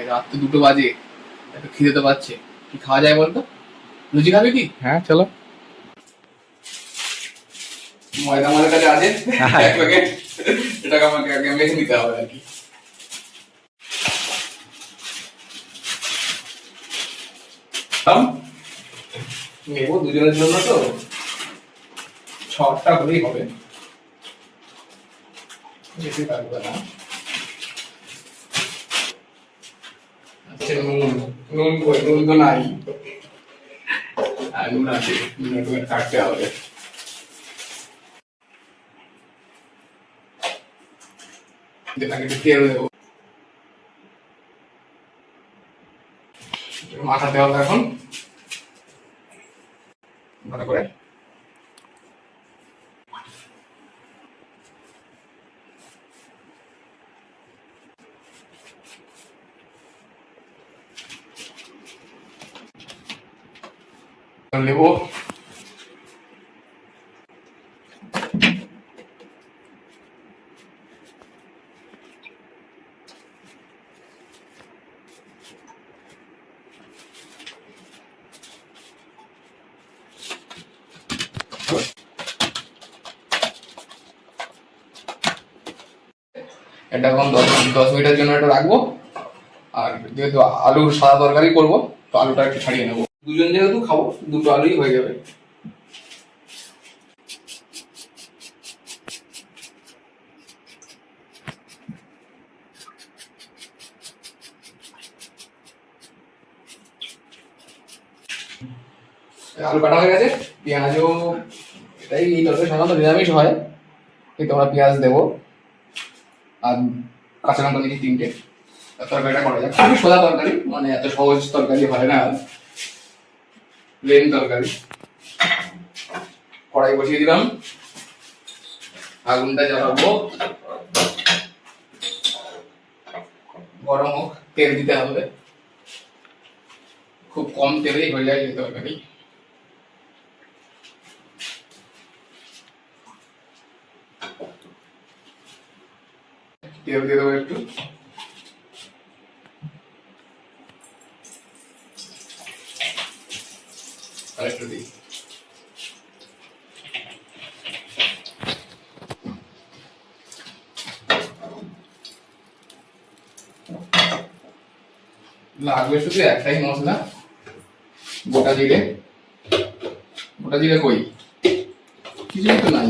রাত তো 2টো বাজে, একটু খিদে তো পাচ্ছে, কি খাওয়া যায় বলতো? লুচি খাবি কি? হ্যাঁ চলো। ময়দা আমাদের কাছে আছে এক প্যাকেট, এটাকে আমাকে আগে মেখে নিতে হবে আর কি। নেবো দুজনের জন্য তো 6টা হলেই হবে, বেশি লাগবে না। আচ্ছা নুন, নুন কই? নুন তো নাই। আর নুন আছে, নুন একটু কাটতে হবে। আগে একটু তেল দেবো, মাখাতে হবে এখন ভালো করে। নেবো এটা এখন 10 মিনিটের জন্য এটা রাখবো। আর যেহেতু আলুর সাদা তরকারি করবো, তো আলুটা একটু ছাড়িয়ে নেবো। দুজন যেহেতু খাবো, 2টো আলুই হয়ে যাবে। আলু কাটা হয়ে গেছে, পেঁয়াজও, এটাই এই তরকারি সাধারণত নিরামিষ হয়, কিন্তু আমরা পেঁয়াজ দেবো আর কাঁচা লঙ্কা দিয়েছি 3টে। তরকারিটা করা যায়, খুবই সোজা তরকারি, মানে এত সহজ তরকারি হয় না, প্লেন তরকারি। কড়াই বসিয়ে দিলাম, আগুনটা জ্বালাবো, গরম হোক, তেল দিতে হবে, খুব কম তেলেই হয়ে যায় এই তরকারি। তেল দিয়ে দেবো একটু, আর একটু দিই। লাগবে শুধু একটাই মশলা, গোটা জিরে। গোটা জিরে কই? কিছুই তো নাই,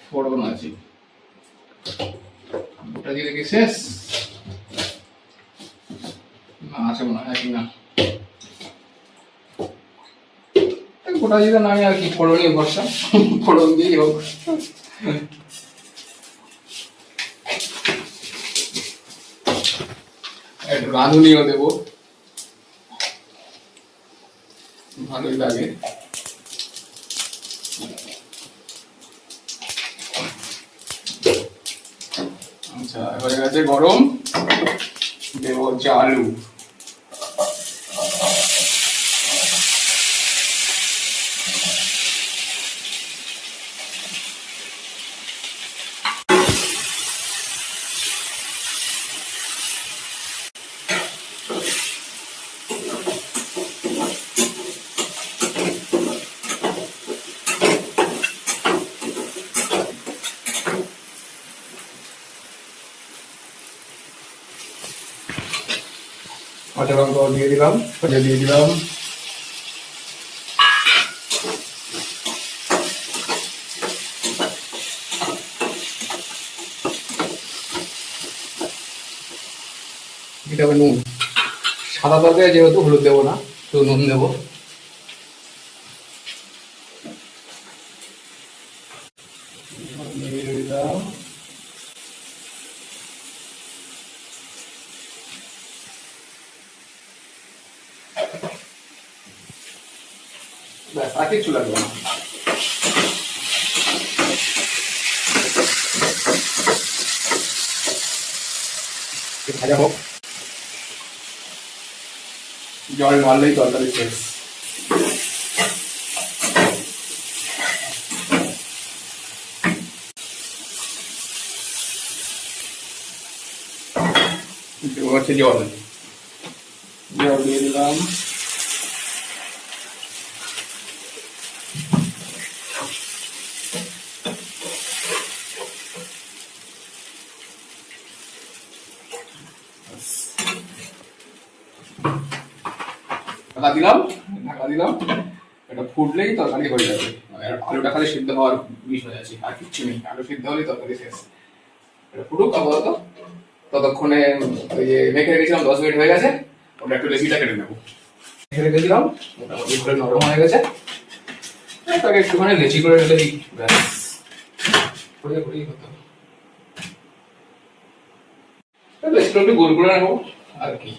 ফোড়ন আছে। গোটা জিরে কি শেষ? না আছে মনে হয়, না গোটা জিরে নাই, আর কি ফোড়নই ভরসা, ফোড়ন দিয়েই হোক। একটু রাঁধুনিও দেবো, ভালোই লাগে। আচ্ছা এবারে গেছে গরম, দেবো হচ্ছে আলু। কাঁচা লঙ্কাও দিয়ে দিলাম, দিয়ে দিলাম। দিতে হবে নুন, সাদা তরকারি যেহেতু হলুদ দেবো না, তো নুন দেবো। ব্যাস, আর কিছু লাগবে না। ভাজা হোক, জল ঢাললেই তরকারি শেষ। হচ্ছে জল, জল দিয়ে দিলাম। ঢাকা দিলাম, ঢাকা দিলাম। এটা ফুটলেই তরকারি হয়ে যাবে। আলুটা খালি সিদ্ধ হওয়ার বিষয় আছে, আর কিচ্ছু নেই। আলু সিদ্ধ হলেই তরকারি শেষ। এটা ফুটুক আপাতত। ততক্ষণে ওই যে মেখে রেখেছিলাম 10 মিনিট হয়ে গেছে, ওটা একটু লেচিটা কেটে নেবো। মেখে রেখেছিলাম, মোটামুটি করে নরম হয়ে গেছে। তাকে একটুখানি লেচি করে নিলেই ব্যাস। করেই হতো। লেচিটা একটু গোল করে নেবো আর কি।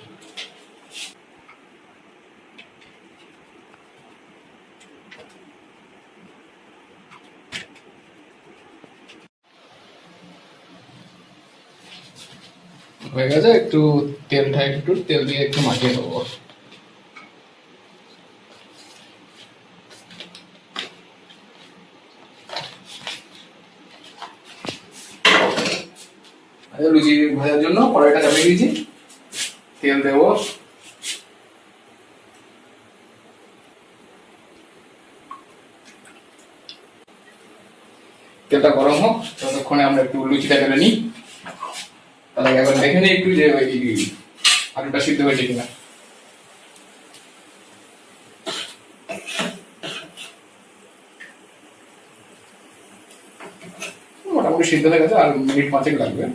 হয়ে গেছে, একটু তেল দিয়ে একটু মাখিয়ে নেবো। লুচি ভাজার জন্য কড়াইটা চাপিয়ে দিয়েছি, তেল দেবো। তেলটা গরম হোক, ততক্ষণে আমরা একটু লুচিটা কেটে নিই। তাহলে একবার দেখে নিই একটু যে আলুটা সিদ্ধ হয়েছে কিনা। মোটামুটি সিদ্ধ হয়ে গেছে, আর মিনিট 5 লাগবে।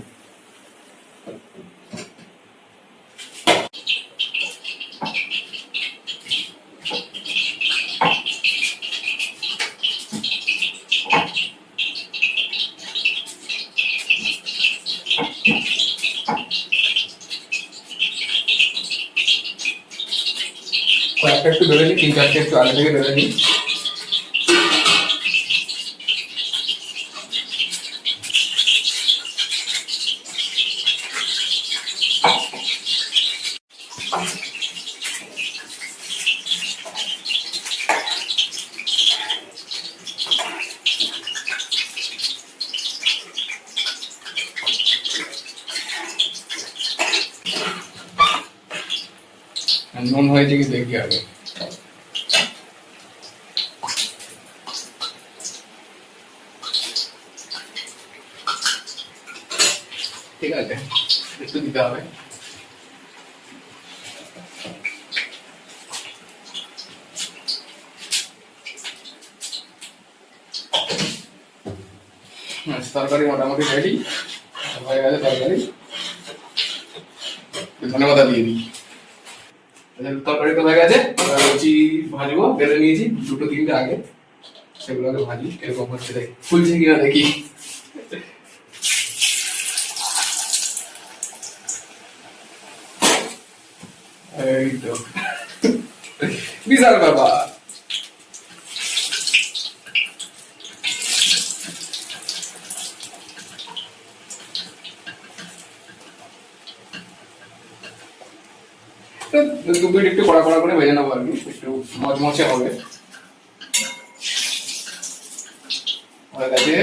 কয়েকটা একটু বেড়ে নিই, 3-4টে একটু আগে থেকে বেড়ে নিই। নুন হয়েছে কি দেখি আগে। ঠিক আছে, একটু দিতে হবে। তরকারি মোটামুটি রেডি হয়ে গেছে। তরকারি ধন্যবাদ দিয়ে দিই। তরকারি তো হয়ে গেছে, লুচি ভাজবো। বেলে নিয়েছি 2-3টে আগে, সেগুলোকে ভাজি। এরকম হচ্ছে, দেখি ফুলছে কিনা দেখি। এই তো বিশাল ব্যাপার। দু মিনিট একটু কড়া কড়া করে ভেজে নেবো আর কি, একটু মচমচে হবে। হয়ে গেছে।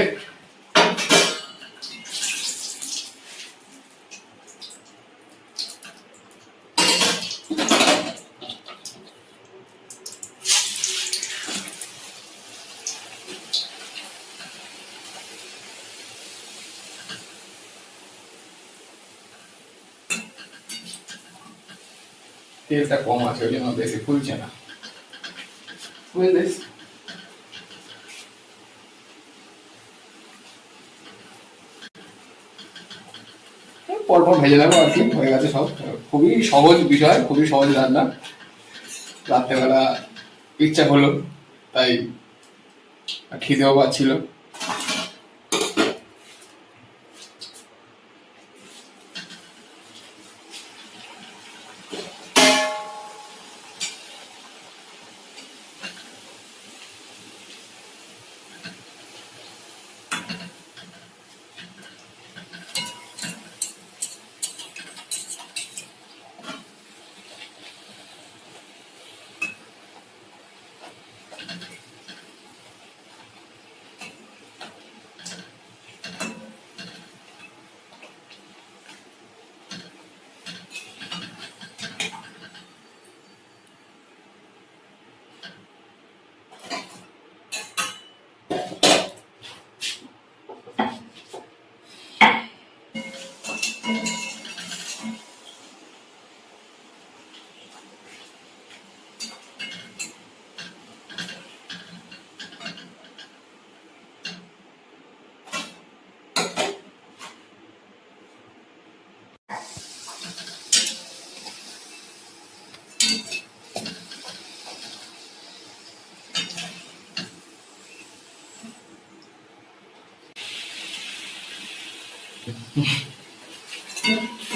তেলটা কম আছে, ওই জন্য বেশি ফুলছে না। বুঝলিস? পরপর ভেজে নেবো আর কি। হয়ে গেছে সব। খুবই সহজ বিষয়, খুবই সহজ রান্না। রাত্রেবেলা ইচ্ছা হলো, তাই খিদেও পাচ্ছিল।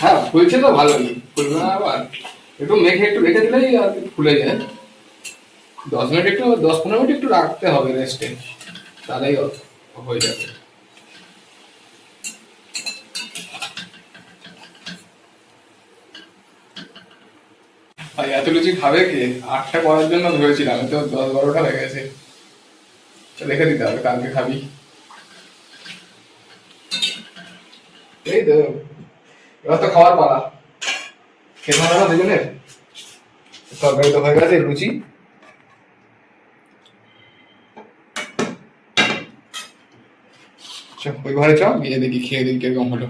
হ্যাঁ ফুলছে তো ভালোই, ফুলবে না আবার, একটু মেখে একটু রেখে দিলেই আর কি ফুলে যায়। 10 মিনিট একটু 10-15 মিনিট একটু রাখতে হবে রেস্টে, তাহলেই হয়ে যাবে। ভাই এত লুচি খাবে কে? 8টা করার জন্য ধরেছিলাম, আমি তো 10-12টা হয়ে গেছে। রেখে দিতে হবে, কালকে খাবি। এই তো এবার তো খাওয়ার পালা, খেতে হবে না দুজনের। তরকারি তো হয়ে গেছে, লুচি। চ ওই ঘরে চ, গিয়ে দেখি খেয়ে দেখি কিরকম হলো।